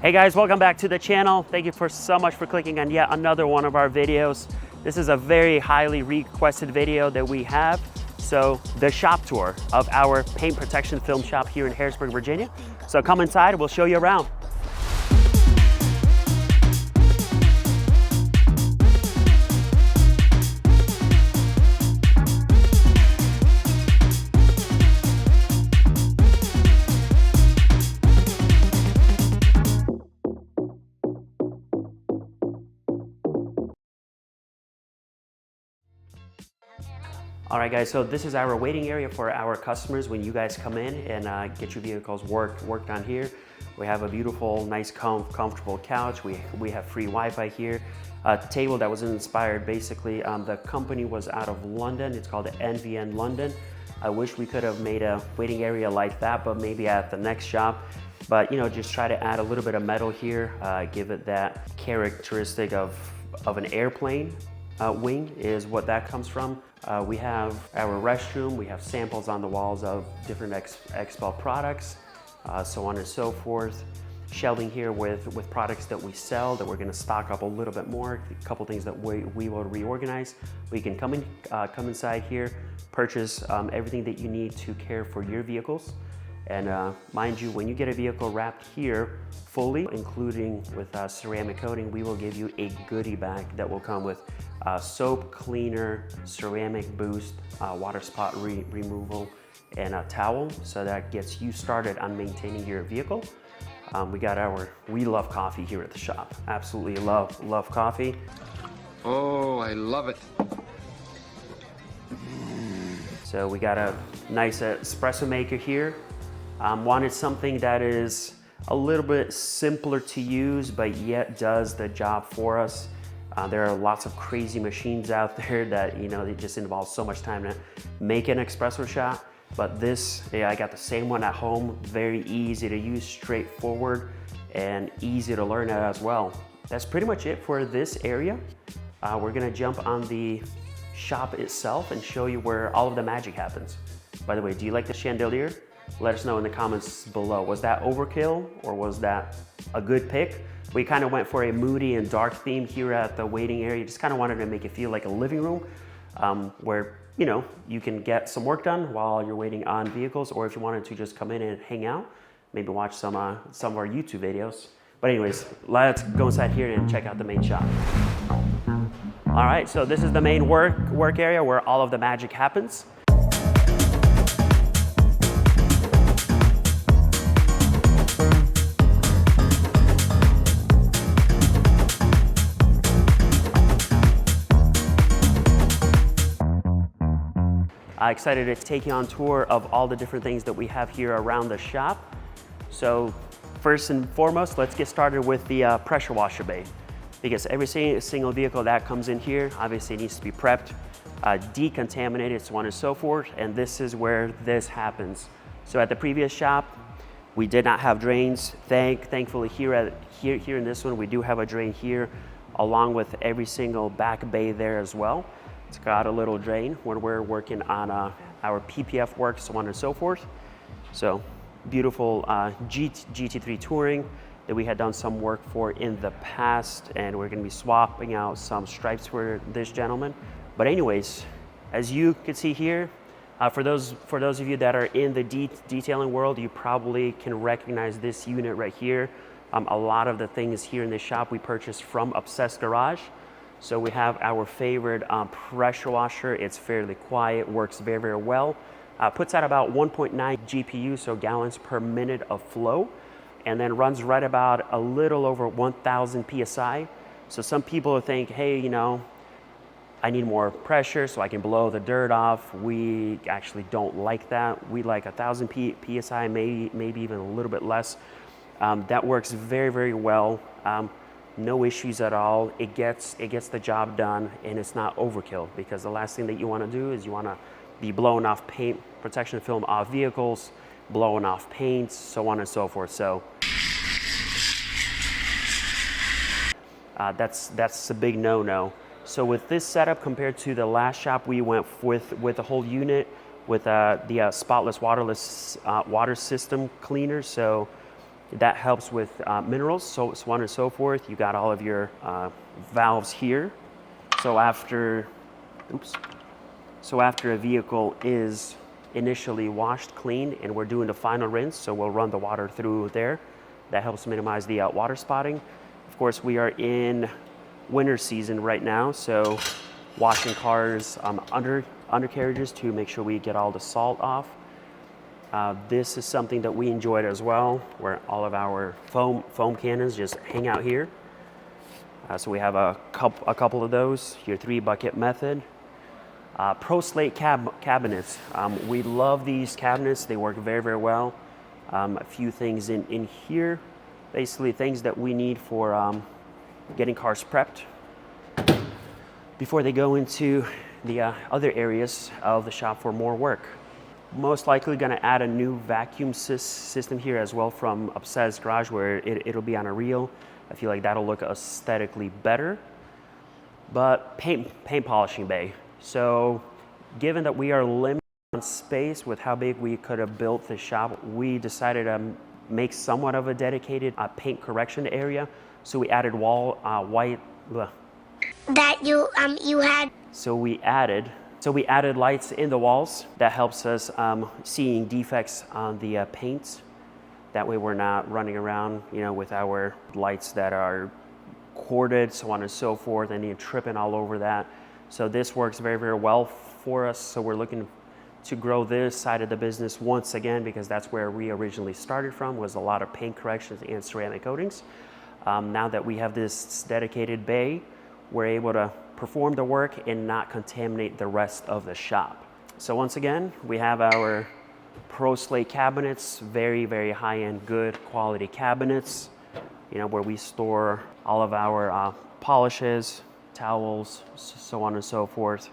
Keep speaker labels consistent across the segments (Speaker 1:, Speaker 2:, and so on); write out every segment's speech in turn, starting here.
Speaker 1: Hey guys, welcome back to the channel. Thank you so much for clicking on yet another one of our videos. This is a very highly requested video that we have. So the shop tour of our paint protection film shop here in Harrisburg, Virginia. So come inside, we'll show you around. All right guys, so this is our waiting area for our customers when you guys come in and get your vehicles worked on here. We have a beautiful, nice, comfortable couch. We have free Wi-Fi here. A table that was inspired, basically, the company was out of London. It's called NVN London. I wish we could have made a waiting area like that, but maybe at the next shop. But you know, just try to add a little bit of metal here, give it that characteristic of an airplane. Wing is what that comes from. We have our restroom. We have samples on the walls of different Expel products, so on and so forth. Shelving here with products that we sell that we're going to stock up a little bit more. A couple things that we will reorganize. We can come inside here, purchase everything that you need to care for your vehicles. And mind you, when you get a vehicle wrapped here fully, including with ceramic coating, we will give you a goodie bag that will come with soap, cleaner, ceramic boost, water spot removal, and a towel. So that gets you started on maintaining your vehicle. We love coffee here at the shop. Absolutely love coffee.
Speaker 2: Oh, I love it.
Speaker 1: So we got a nice espresso maker here. Wanted something that is a little bit simpler to use, but yet does the job for us. There are lots of crazy machines out there that, you know, they just involve so much time to make an espresso shot. But this, I got the same one at home. Very easy to use, straightforward, and easy to learn at as well. That's pretty much it for this area. We're gonna jump on the shop itself and show you where all of the magic happens. By the way, do you like the chandelier? Let us know in the comments below. Was that overkill or was that a good pick? We kind of went for a moody and dark theme here at the waiting area. Just kind of wanted to make it feel like a living room where, you know, you can get some work done while you're waiting on vehicles, or if you wanted to just come in and hang out, maybe watch some of our YouTube videos. But anyways, let's go inside here and check out the main shop. All right, so this is the main work area where all of the magic happens. Excited to take you on tour of all the different things that we have here around the shop. So first and foremost, let's get started with the pressure washer bay, because every single vehicle that comes in here obviously needs to be prepped, decontaminated, so on and so forth, and this is where this happens. So at the previous shop, we did not have drains. Thankfully here in this one, we do have a drain here, along with every single back bay there as well. It's got a little drain when we're working on our PPF work, so on and so forth. So beautiful GT3 Touring that we had done some work for in the past, and we're gonna be swapping out some stripes for this gentleman. But anyways, as you can see here, for those of you that are in the detailing world, you probably can recognize this unit right here. A lot of the things here in this shop we purchased from Obsessed Garage. So we have our favorite pressure washer. It's fairly quiet, works very well. Puts out about 1.9 GPU, so gallons per minute of flow, and then runs right about a little over 1,000 PSI. So some people think, hey, you know, I need more pressure so I can blow the dirt off. We actually don't like that. We like 1,000 PSI, maybe even a little bit less. That works very well. No issues at all. It gets the job done, and it's not overkill, because the last thing that you want to do is you want to be blowing off paint protection film off vehicles, blowing off paints, so on and so forth. So that's a big no-no. So with this setup, compared to the last shop, we went with the whole unit with the spotless water system cleaner. So That helps with minerals, so on and so forth. You got all of your valves here. So after a vehicle is initially washed, cleaned, and we're doing the final rinse, so we'll run the water through there. That helps minimize the water spotting. Of course, we are in winter season right now, so washing cars undercarriages to make sure we get all the salt off. This is something that we enjoyed as well, where all of our foam cannons just hang out here. So we have a couple of those, your 3-bucket method. Pro Slate cabinets. We love these cabinets. They work very, very well. A few things in here, basically things that we need for getting cars prepped before they go into the other areas of the shop for more work. Most likely going to add a new vacuum system here as well from upstairs garage, where it'll be on a reel. I feel like that'll look aesthetically better. But paint polishing bay. So given that we are limited on space with how big we could have built the shop, we decided to make somewhat of a dedicated paint correction area. So we added white.
Speaker 3: That you had.
Speaker 1: So we added lights in the walls. That helps us seeing defects on the paint. That way we're not running around, with our lights that are corded, so on and so forth, and you're tripping all over that. So this works very, very well for us. So we're looking to grow this side of the business once again, because that's where we originally started from, was a lot of paint corrections and ceramic coatings. Now that we have this dedicated bay, we're able to perform the work and not contaminate the rest of the shop. So once again, we have our Pro Slate cabinets, very, very high-end, good quality cabinets, where we store all of our polishes, towels, so on and so forth.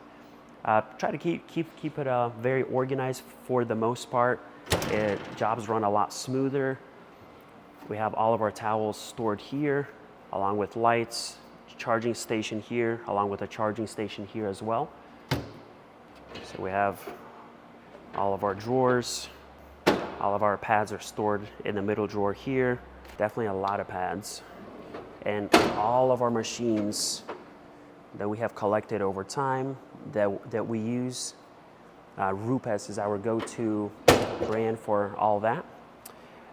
Speaker 1: Try to keep it very organized for the most part. Jobs run a lot smoother. We have all of our towels stored here, along with lights, charging station here, along with a charging station here as well. So we have all of our drawers. All of our pads are stored in the middle drawer here. Definitely a lot of pads. And all of our machines that we have collected over time that we use. Rupes is our go-to brand for all that.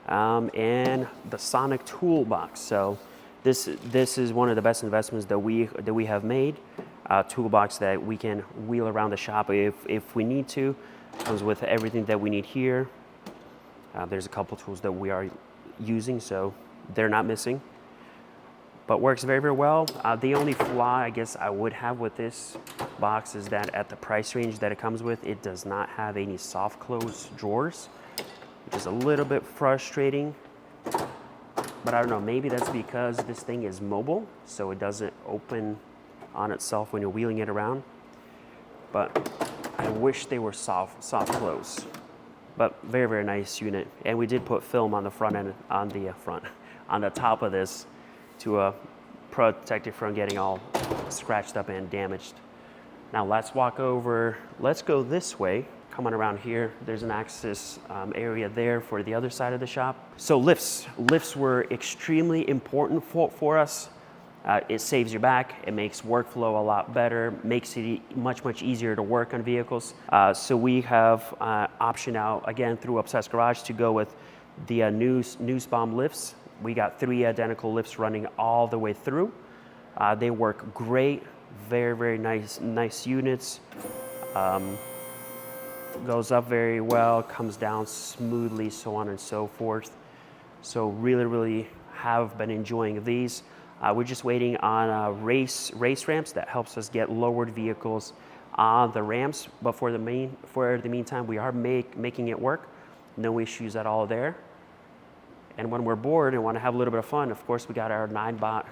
Speaker 1: And the Sonic Toolbox. So this is one of the best investments that we have made. Toolbox that we can wheel around the shop if we need to. Comes with everything that we need here. There's a couple tools that we are using, so they're not missing. But works very, very well. The only flaw I guess I would have with this box is that at the price range that it comes with, it does not have any soft close drawers, which is a little bit frustrating. But I don't know, maybe that's because this thing is mobile, so it doesn't open on itself when you're wheeling it around. But I wish they were soft close. But very, very nice unit. And we did put film on the front end, on the top of this to protect it from getting all scratched up and damaged. Now let's go this way. Coming around here, there's an access area there for the other side of the shop. So lifts were extremely important for us. It saves your back, it makes workflow a lot better, makes it much easier to work on vehicles. So we have optioned out, again, through Obsessed Garage to go with the Newsbaum lifts. We got 3 identical lifts running all the way through. They work great, very, very nice units. Goes up very well, comes down smoothly, so on and so forth. So really have been enjoying these. We're just waiting on race ramps that helps us get lowered vehicles on the ramps. But for the meantime, we are making it work. No issues at all there. And when we're bored and want to have a little bit of fun, of course, we got our 9-bot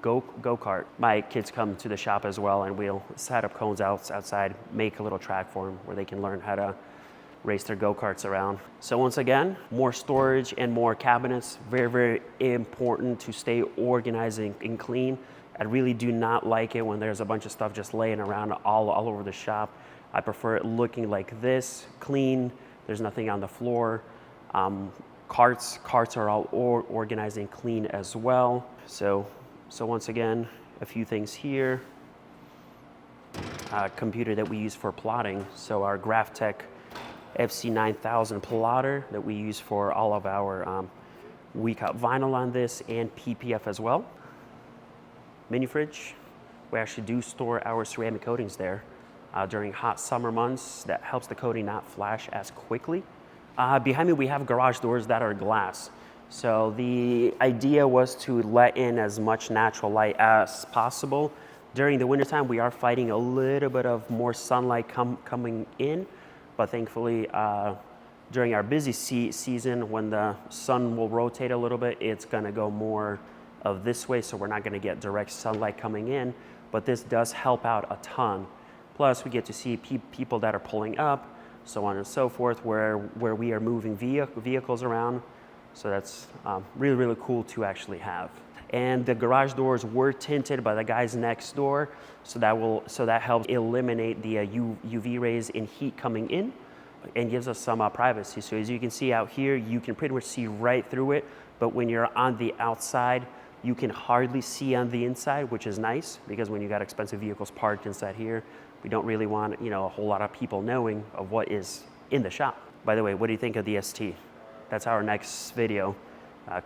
Speaker 1: go-kart. My kids come to the shop as well, and we'll set up cones outside, make a little track for them where they can learn how to race their go-karts around. So once again, more storage and more cabinets. Very, very important to stay organized and clean. I really do not like it when there's a bunch of stuff just laying around all over the shop. I prefer it looking like this, clean. There's nothing on the floor. Carts are all organized and clean as well. So once again, a few things here. Computer that we use for plotting. So our Graphtec FC9000 plotter that we use for all of our, we cut vinyl on this and PPF as well. Mini fridge. We actually do store our ceramic coatings there during hot summer months. That helps the coating not flash as quickly. Behind me, we have garage doors that are glass. So the idea was to let in as much natural light as possible. During the wintertime, we are fighting a little bit of more sunlight coming in, but thankfully, during our busy season, when the sun will rotate a little bit, it's gonna go more of this way, so we're not gonna get direct sunlight coming in, but this does help out a ton. Plus, we get to see people that are pulling up, so on and so forth, where we are moving vehicles around. So that's really, really cool to actually have. And the garage doors were tinted by the guys next door, so that helps eliminate the UV rays and heat coming in, and gives us some privacy. So as you can see out here, you can pretty much see right through it, but when you're on the outside, you can hardly see on the inside, which is nice, because when you got expensive vehicles parked inside here, we don't really want, you know, a whole lot of people knowing of what is in the shop. By the way, what do you think of the ST? That's our next video.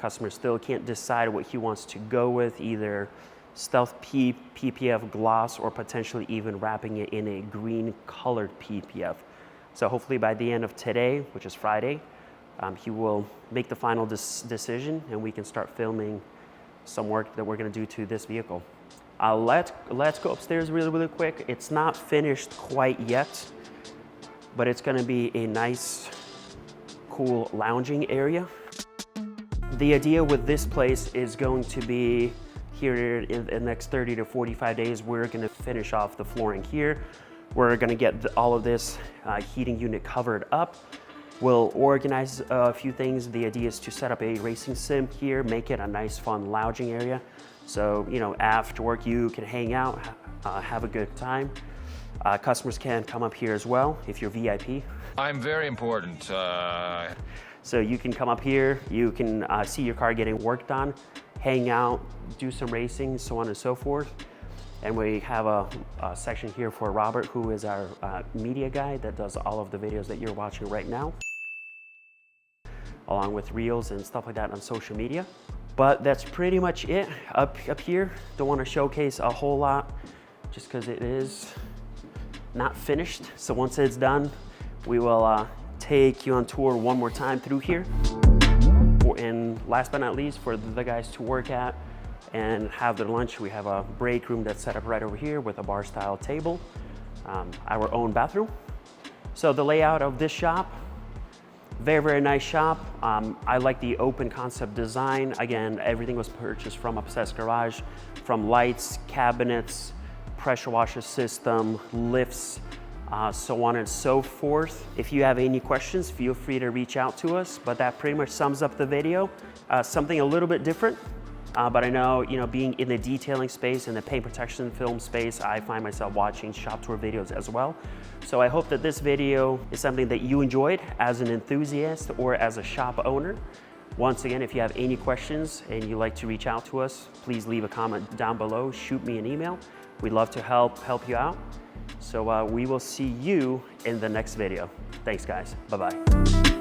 Speaker 1: Customer still can't decide what he wants to go with, either stealth PPF gloss or potentially even wrapping it in a green colored PPF. So hopefully by the end of today, which is Friday, he will make the final decision and we can start filming some work that we're gonna do to this vehicle. Let's go upstairs really, really quick. It's not finished quite yet, but it's gonna be a nice, cool lounging area. The idea with this place is going to be here in the next 30 to 45 days, we're gonna finish off the flooring here. We're gonna get all of this heating unit covered up. We'll organize a few things. The idea is to set up a racing sim here, make it a nice, fun lounging area. So, you know, after work, you can hang out, have a good time. Customers can come up here as well if you're VIP.
Speaker 2: I'm very important.
Speaker 1: So you can come up here, you can see your car getting worked on, hang out, do some racing, so on and so forth. And we have a section here for Robert, who is our media guy that does all of the videos that you're watching right now, along with reels and stuff like that on social media. But that's pretty much it up here. Don't want to showcase a whole lot just because it is not finished. So once it's done, we will take you on tour one more time through here. And last but not least, for the guys to work at and have their lunch, we have a break room that's set up right over here with a bar style table, our own bathroom. So the layout of this shop, very, very nice shop. I like the open concept design. Again, everything was purchased from Obsessed Garage, from lights, cabinets, pressure washer system, lifts, so on and so forth. If you have any questions, feel free to reach out to us, but that pretty much sums up the video. Something a little bit different, but I know, you know, being in the detailing space and the paint protection film space, I find myself watching shop tour videos as well. So I hope that this video is something that you enjoyed as an enthusiast or as a shop owner. Once again, if you have any questions and you'd like to reach out to us, please leave a comment down below, shoot me an email. We'd love to help you out. So we will see you in the next video. Thanks guys, bye-bye.